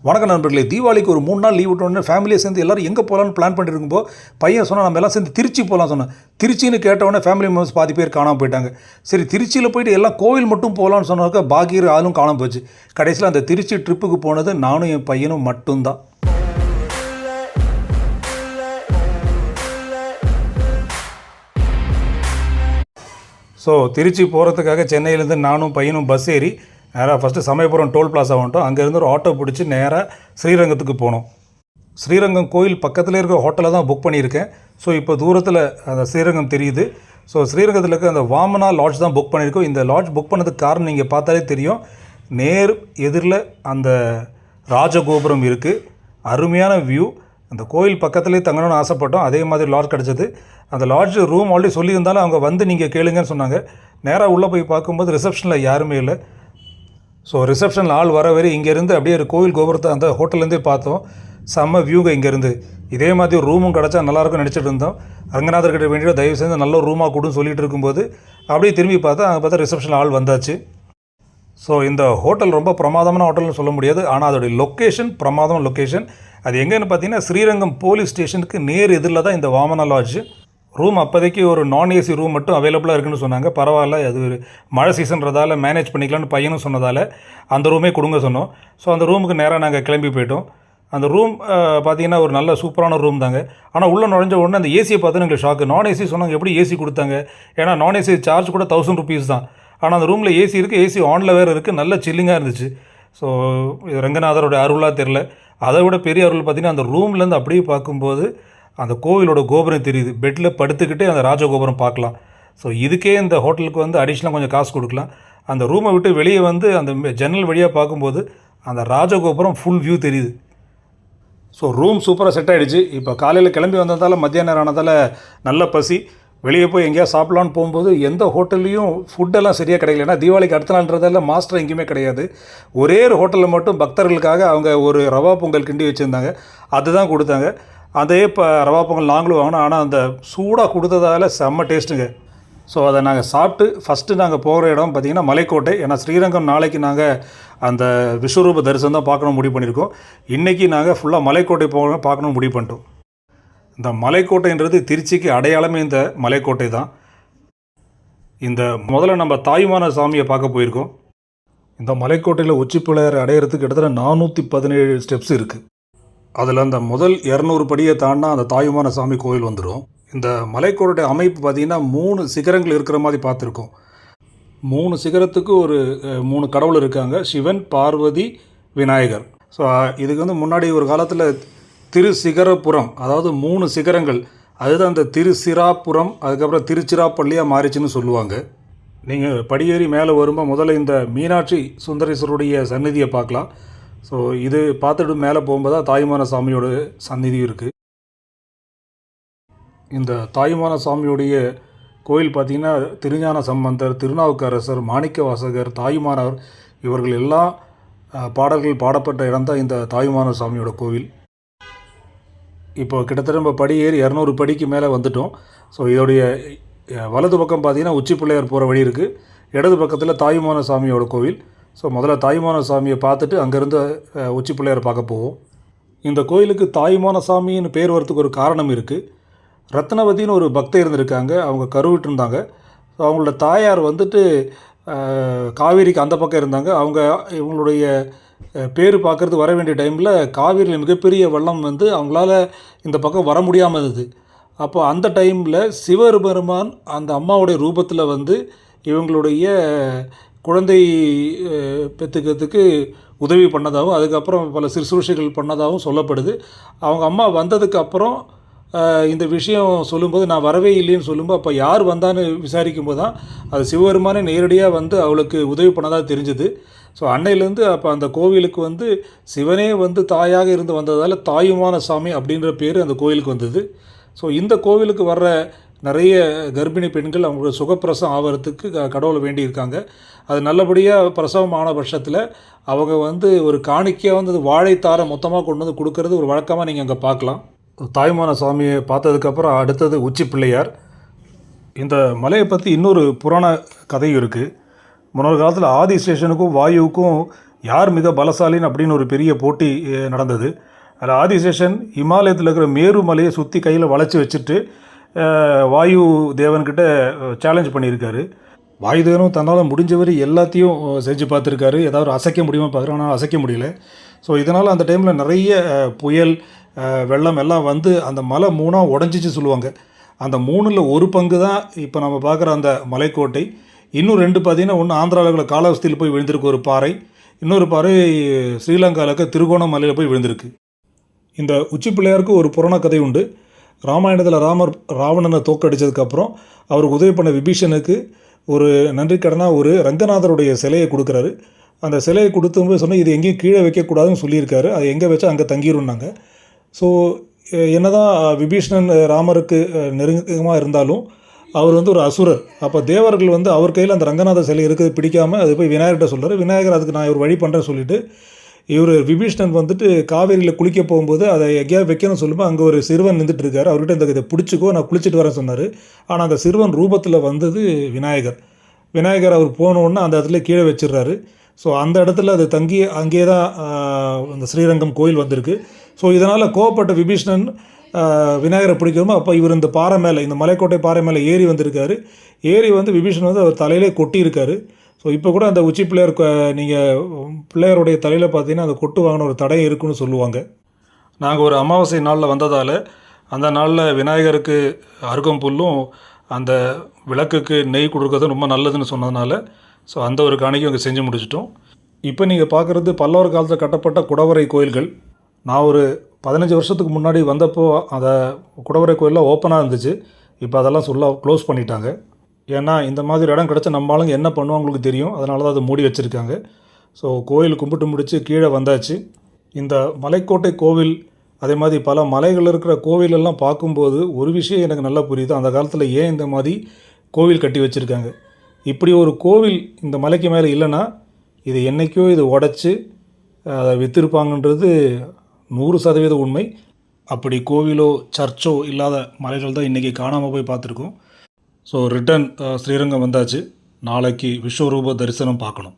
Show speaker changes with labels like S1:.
S1: வணக்கம் நண்பர்களே. தீபாவளிக்கு ஒரு 3 நாள் லீவ் விட்டோன்னே ஃபேமிலியை சேர்ந்து எல்லோரும் எங்கே போகலான்னு பிளான் பண்ணிட்டு இருக்கும்போது பையன் சொன்னால் நம்ம எல்லாம் சேர்ந்து திருச்சி போகலாம் சொன்னேன். திருச்சின்னு கேட்டவுடனே ஃபேமிலி மெம்பர்ஸ் பாதி பேர் காணாமல் போயிட்டாங்க. சரி, திருச்சியில் போயிட்டு எல்லாம் கோவில் மட்டும் போகலான்னு சொன்னாக்க பாக்கி ஆளும் காணாமல் போச்சு. கடைசியில் அந்த திருச்சி ட்ரிப்புக்கு போனது நானும் என் பையனும் மட்டும்தான். ஸோ திருச்சி போகிறதுக்காக சென்னையிலேருந்து நானும் பையனும் பஸ் ஏறி நேராக ஃபஸ்ட்டு சமயபுரம் டோல் பிளாஸா வந்துட்டோம். அங்கேருந்து ஒரு ஆட்டோ பிடிச்சி நேராக ஸ்ரீரங்கத்துக்கு போனோம். ஸ்ரீரங்கம் கோயில் பக்கத்தில் இருக்கிற ஹோட்டலில் தான் புக் பண்ணியிருக்கேன். ஸோ இப்போ தூரத்தில் அந்த ஸ்ரீரங்கம் தெரியுது. ஸோ ஸ்ரீரங்கத்தில் இருக்க அந்த வாமனா லாட்ஜ் தான் புக் பண்ணியிருக்கோம். இந்த லாட்ஜ் புக் பண்ணதுக்கு காரணம் நீங்கள் பார்த்தாலே தெரியும். நேர் எதிரில் அந்த ராஜகோபுரம் இருக்குது. அருமையான வியூ. அந்த கோயில் பக்கத்துலேயே தங்கணும்னு ஆசைப்பட்டோம். அதே மாதிரி லாட்ஜ் கிடச்சிது. அந்த லாட்ஜ் ரூம் ஆல்ரெடி சொல்லியிருந்தாலும் அவங்க வந்து நீங்கள் கேளுங்கன்னு சொன்னாங்க. நேராக உள்ளே போய் பார்க்கும்போது ரிசப்ஷனில் யாருமே இல்லை. ஸோ ரிசப்ஷனில் ஆள் வர வரை இங்கேருந்து அப்படியே ஒரு கோவில் கோபுரத்தை அந்த ஹோட்டல்லேருந்தே பார்த்தோம். செம்ம வியூங்க இங்கேருந்து. இதே மாதிரி ஒரு ரூமும் கிடச்சா நல்லாயிருக்கும்னு நினச்சிட்டு இருந்தோம். ரங்கநாதர்கிட்ட வேண்டிய தயவு செஞ்சு நல்ல ரூமாக கூடன்னு சொல்லிட்டு இருக்கும்போது அப்படியே திரும்பி பார்த்தா அங்கே பார்த்தா ரிசப்ஷனில் ஆள் வந்தாச்சு. ஸோ இந்த ஹோட்டல் ரொம்ப பிரமாதமான ஹோட்டல்னு சொல்ல முடியாது. ஆனால் அதோடைய லொக்கேஷன் பிரமாதமான லொக்கேஷன். அது எங்கேன்னு பார்த்தீங்கன்னா ஸ்ரீரங்கம் போலீஸ் ஸ்டேஷனுக்கு நேர் எதிரில் தான் இந்த வாமனா லாட்ஜ். ரூம் அப்போதைக்கு ஒரு நான் ஏசி ரூம் மட்டும் அவைலபிளாக இருக்குன்னு சொன்னாங்க. பரவாயில்ல, அது ஒரு மழை சீசன்றதால் மேனேஜ் பண்ணிக்கலான்னு பையனும் சொன்னதால் அந்த ரூமே கொடுங்க சொன்னோம். ஸோ அந்த ரூமுக்கு நேராக நாங்கள் கிளம்பி போயிட்டோம். அந்த ரூம் பார்த்திங்கன்னா ஒரு நல்ல சூப்பரான ரூம் தாங்க. ஆனால் உள்ளே நுழைஞ்ச உடனே அந்த ஏசியை பார்த்து எங்களுக்கு ஷாக்கு. நான் ஏசி சொன்னாங்க, எப்படி ஏசி கொடுத்தாங்க? ஏன்னா நான் ஏசி சார்ஜ் கூட 1000 rupees தான். ஆனால் அந்த ரூமில் ஏசி இருக்குது, ஏசி ஆனில் வேறு இருக்குது, நல்ல சில்லிங்காக இருந்துச்சு. ஸோ இது ரங்கநாதரோட அருளாக தெரில. அதை விட பெரிய அருள் பார்த்திங்கன்னா அந்த ரூம்லேருந்து அப்படியே பார்க்கும்போது அந்த கோவிலோட கோபுரம் தெரியுது. பெட்டில் படுத்துக்கிட்டே அந்த ராஜகோபுரம் பார்க்கலாம். ஸோ இதுக்கே இந்த ஹோட்டலுக்கு வந்து அடிஷ்னலாக கொஞ்சம் காசு கொடுக்கலாம். அந்த ரூமை விட்டு வெளியே வந்து அந்த ஜன்னல் வழியாக பார்க்கும்போது அந்த ராஜகோபுரம் ஃபுல் வியூ தெரியுது. ஸோ ரூம் சூப்பராக செட் ஆகிடுச்சு. இப்போ காலையில் கிளம்பி வந்ததால் மத்தியான நேரம் ஆனதால் நல்ல பசி. வெளியே போய் எங்கேயா சாப்பிட்லான்னு போகும்போது எந்த ஹோட்டல்லையும் ஃபுட்டெல்லாம் சரியாக கிடைக்கல. ஏன்னா தீபாவளிக்கு அடுத்த நாள்ன்றதால மாஸ்டர் எங்கேயுமே கிடையாது. ஒரே ஒரு ஹோட்டலில் மட்டும் பக்தர்களுக்காக அவங்க ஒரு ரவா பொங்கல் கிண்டி வச்சுருந்தாங்க. அதுதான் கொடுத்தாங்க. அதே இப்போ ரவா பொங்கல் நாங்களும் வாங்கினோம். ஆனால் அந்த சூடாக கொடுத்ததால் செம்ம டேஸ்ட்டுங்க. ஸோ அதை நாங்கள் சாப்பிட்டு ஃபஸ்ட்டு நாங்கள் போகிற இடம் பார்த்திங்கன்னா மலைக்கோட்டை. ஏன்னா ஸ்ரீரங்கம் நாளைக்கு நாங்கள் அந்த விஸ்வரூப தரிசனம் தான் பார்க்கணும் முடிவு பண்ணியிருக்கோம். இன்றைக்கி நாங்கள் ஃபுல்லாக மலைக்கோட்டை பார்க்கணும் முடிவு பண்ணிட்டோம். இந்த மலைக்கோட்டைன்றது திருச்சிக்கு அடையாளமே இந்த மலைக்கோட்டை தான். இந்த முதல்ல நம்ம தாயுமான சாமியை பார்க்க போயிருக்கோம். இந்த மலைக்கோட்டையில் உச்சி பிள்ளையார் அடையிறதுக்கு கிட்டத்தட்ட 417 ஸ்டெப்ஸ் இருக்குது. அதில் அந்த முதல் 200 படியை தாண்டினா அந்த தாயுமான சாமி கோயில் வந்துடும். இந்த மலைக்கோட்டை அமைப்பு பார்த்திங்கன்னா 3 சிகரங்கள் இருக்கிற மாதிரி பார்த்துருக்கோம். 3 சிகரத்துக்கு ஒரு 3 கடவுள் இருக்காங்க. சிவன், பார்வதி, விநாயகர். ஸோ இதுக்கு வந்து முன்னாடி ஒரு காலத்தில் திருசிகரபுரம், அதாவது 3 சிகரங்கள், அதுதான் அந்த திருச்சிராப்புரம், அதுக்கப்புறம் திருச்சிராப்பள்ளியாக மாறிச்சுன்னு சொல்லுவாங்க. நீங்கள் படியேறி மேலே வரும்போது முதல்ல இந்த மீனாட்சி சுந்தரேஸ்வருடைய சந்நிதியை பார்க்கலாம். ஸோ இது பார்த்துட்டு மேலே போகும்போது தான் தாயுமான சாமியோட சந்நிதி இருக்குது. இந்த தாயுமான சாமியோடைய கோயில் பார்த்திங்கன்னா திருஞான சம்பந்தர், திருநாவுக்கரசர், மாணிக்கவாசகர், தாயுமானவர் இவர்கள் எல்லாம் பாடல்கள் பாடப்பட்ட இடம் தான் இந்த தாயுமான சாமியோட கோவில். இப்போ கிட்டத்தட்ட நம்ம படி ஏறி 200 படிக்கு மேலே வந்துட்டோம். ஸோ இதோடைய வலது பக்கம் பார்த்திங்கன்னா உச்சி பிள்ளையார் போகிற வழி இருக்குது. இடது பக்கத்தில் தாயுமான சாமியோட கோவில். ஸோ முதல்ல தாயுமான சாமியை பார்த்துட்டு அங்கேருந்து உச்சி பிள்ளையார் பார்க்க போவோம். இந்த கோயிலுக்கு தாயுமான சாமின்னு பேர் வரத்துக்கு ஒரு காரணம் இருக்குது. ரத்னவதின்னு ஒரு பக்தை இருந்திருக்காங்க. அவங்க கருவிட்டு இருந்தாங்க. ஸோ அவங்களோட தாயார் வந்துட்டு காவேரிக்கு அந்த பக்கம் இருந்தாங்க. அவங்க இவங்களுடைய பேர் பார்க்குறது வர வேண்டிய டைமில் காவேரியில் மிகப்பெரிய வெள்ளம் வந்து அவங்களால இந்த பக்கம் வர முடியாமல் இருந்தது. அப்போ அந்த டைமில் சிவபெருமான் அந்த அம்மாவுடைய ரூபத்தில் வந்து இவங்களுடைய குழந்தை பெற்றுக்கிறதுக்கு உதவி பண்ணதாகவும் அதுக்கப்புறம் பல சிறுசூழ்ச்சிகள் பண்ணதாகவும் சொல்லப்படுது. அவங்க அம்மா வந்ததுக்கு அப்புறம் இந்த விஷயம் சொல்லும்போது நான் வரவே இல்லைன்னு சொல்லும்போது அப்போ யார் வந்தான்னு விசாரிக்கும் போது தான் அது சிவபெருமானே நேரடியாக வந்து அவளுக்கு உதவி பண்ணதாக தெரிஞ்சுது. ஸோ அன்னையிலேருந்து அப்போ அந்த கோவிலுக்கு வந்து சிவனே வந்து தாயாக இருந்து வந்ததால் தாயுமான சாமி அப்படின்ற பேர் அந்த கோவிலுக்கு வந்தது. ஸோ இந்த கோவிலுக்கு வர்ற நிறைய கர்ப்பிணி பெண்கள் அவங்களோட சுகப்பிரசவம் ஆகிறதுக்கு கடவுளை வேண்டியிருக்காங்க. அது நல்லபடியாக பிரசவம் ஆன பட்சத்தில் அவங்க வந்து ஒரு காணிக்கையாக வந்து வாழைத்தாரை மொத்தமாக கொண்டு வந்து கொடுக்கறது ஒரு வழக்கமாக நீங்கள் அங்கே பார்க்கலாம். தாயுமான சாமியை பார்த்ததுக்கப்புறம் அடுத்தது உச்சி பிள்ளையார். இந்த மலையை பற்றி இன்னொரு புராண கதையும் இருக்குது. முன்னொரு காலத்தில் ஆதி ஸ்டேஷனுக்கும் வாயுவுக்கும் யார் மிக பலசாலின்னு அப்படின்னு ஒரு பெரிய போட்டி நடந்தது. அதில் ஆதிசேஷன் இமாலயத்தில் இருக்கிற மேரு மலையை சுற்றி கையில் வளைச்சி வச்சுட்டு வாயு தேவன்கிட்ட சேலஞ்ச் பண்ணியிருக்காரு. வாயு தேவனும் தன்னால் முடிஞ்சவரை எல்லாத்தையும் செஞ்சு பார்த்துருக்காரு. ஏதாவது அசைக்க முடியுமா பார்க்குறேன், ஆனால் அசைக்க முடியல. ஸோ இதனால் அந்த டைமில் நிறைய புயல் வெள்ளம் எல்லாம் வந்து அந்த மலை 3ஆக உடஞ்சிச்சு சொல்லுவாங்க. அந்த 3ல் ஒரு பங்கு தான் இப்போ நம்ம பார்க்குற அந்த மலைக்கோட்டை. இன்னும் 2 பார்த்திங்கன்னா, ஒன்று ஆந்திராவில் காலாவஸ்தியில் போய் விழுந்திருக்கு ஒரு பாறை, இன்னொரு பாறை ஸ்ரீலங்காவில் திருகோணமலையில் போய் விழுந்திருக்கு. இந்த உச்சி பிள்ளையாருக்கு ஒரு புராண கதை உண்டு. ராமாயணத்தில் ராமர் ராவணனை தோக்கடித்ததுக்கப்புறம் அவருக்கு உதவி பண்ண விபீஷனுக்கு ஒரு நன்றிக்கடனாக ஒரு ரங்கநாதருடைய சிலையை கொடுக்குறாரு. அந்த சிலையை கொடுத்தும்போது சொன்னால் இது எங்கேயும் கீழே வைக்கக்கூடாதுன்னு சொல்லியிருக்காரு. அது எங்கே வச்சா அங்கே தங்கிடும்னாங்க. ஸோ என்னதான் விபீஷணன் ராமருக்கு நெருக்கமாக இருந்தாலும் அவர் வந்து ஒரு அசுரர். அப்போ தேவர்கள் வந்து அவர் கையில் அந்த ரங்கநாத சிலை இருக்குது பிடிக்காமல் அது போய் விநாயகர்கிட்ட சொல்கிறார். விநாயகர் அதுக்கு நான் ஒரு வழி பண்ணுறேன்னு சொல்லிவிட்டு இவர் விபீஷணன் வந்துட்டு காவேரியில் குளிக்க போகும்போது அதை எங்கேயாவது வைக்கணும்னு சொல்லும்போது அங்கே ஒரு சிறுவன் நின்றுட்டு இருக்கார். அவர்கிட்ட இதை பிடிச்சிக்கோ, நான் குளிச்சுட்டு வரேன் சொன்னார். ஆனால் அந்த சிறுவன் ரூபத்தில் வந்தது விநாயகர். விநாயகர் அவர் போனோடனே அந்த இடத்துல கீழே வச்சிடுறாரு. ஸோ அந்த இடத்துல அது தங்கி அங்கேயே தான் அந்த ஸ்ரீரங்கம் கோயில் வந்திருக்கு. ஸோ இதனால் கோவப்பட்ட விபீஷணன் விநாயகரை பிடிக்கணுமோ அப்போ இவர் இந்த பாறை மேலே, இந்த மலைக்கோட்டை பாறை மேலே ஏறி வந்திருக்காரு. ஏறி வந்து விபீஷணன் வந்து அவர் தலையிலே கொட்டியிருக்காரு. ஸோ இப்போ கூட அந்த உச்சி பிள்ளையார் நீங்கள் பிள்ளையாருடைய தலையில் பார்த்தீங்கன்னா அந்த கொட்டு வாங்கின ஒரு தடயம் இருக்குன்னு சொல்லுவாங்க. நாங்கள் ஒரு அமாவாசை நாளில் வந்ததால் அந்த நாளில் விநாயகருக்கு அருகம்புல்லும் அந்த விளக்குக்கு நெய் கொடுக்குறது ரொம்ப நல்லதுன்னு சொன்னதுனால ஸோ அந்த ஒரு காணிக்கை அங்கே செஞ்சு முடிச்சிட்டோம். இப்போ நீங்கள் பார்க்குறது பல்லவர் காலத்தில் கட்டப்பட்ட குடவரை கோயில்கள். நான் ஒரு 15 வருஷத்துக்கு முன்னாடி வந்தப்போ அந்த குடவரை கோயிலெலாம் ஓப்பனாக இருந்துச்சு. இப்போ அதெல்லாம் ஃபுல்லாக க்ளோஸ் பண்ணிட்டாங்க. ஏன்னா இந்த மாதிரி இடம் கிடச்சா நம்ம ஆளுங்க என்ன பண்ணுவாங்களுக்கு தெரியும். அதனால தான் அதை மூடி வச்சுருக்காங்க. ஸோ கோயில் கும்பிட்டு முடித்து கீழே வந்தாச்சு. இந்த மலைக்கோட்டை கோவில் அதே மாதிரி பல மலைகள் இருக்கிற கோவிலெல்லாம் பார்க்கும்போது ஒரு விஷயம் எனக்கு நல்லா புரியுது. அந்த காலத்தில் ஏன் இந்த மாதிரி கோவில் கட்டி வச்சுருக்காங்க. இப்படி ஒரு கோவில் இந்த மலைக்கு மேலே இல்லைன்னா இது என்றைக்கோ இது உடச்சி அதை விற்றுருப்பாங்கன்றது 100% உண்மை. அப்படி கோவிலோ சர்ச்சோ இல்லாத மலைகள் தான் இன்றைக்கி காணாமல் போய் பார்த்துருக்கோம். ஸோ ரிட்டன் ஸ்ரீரங்கம் வந்தாச்சு. நாளைக்கு விஸ்வரூப தரிசனம் பார்க்கணும்.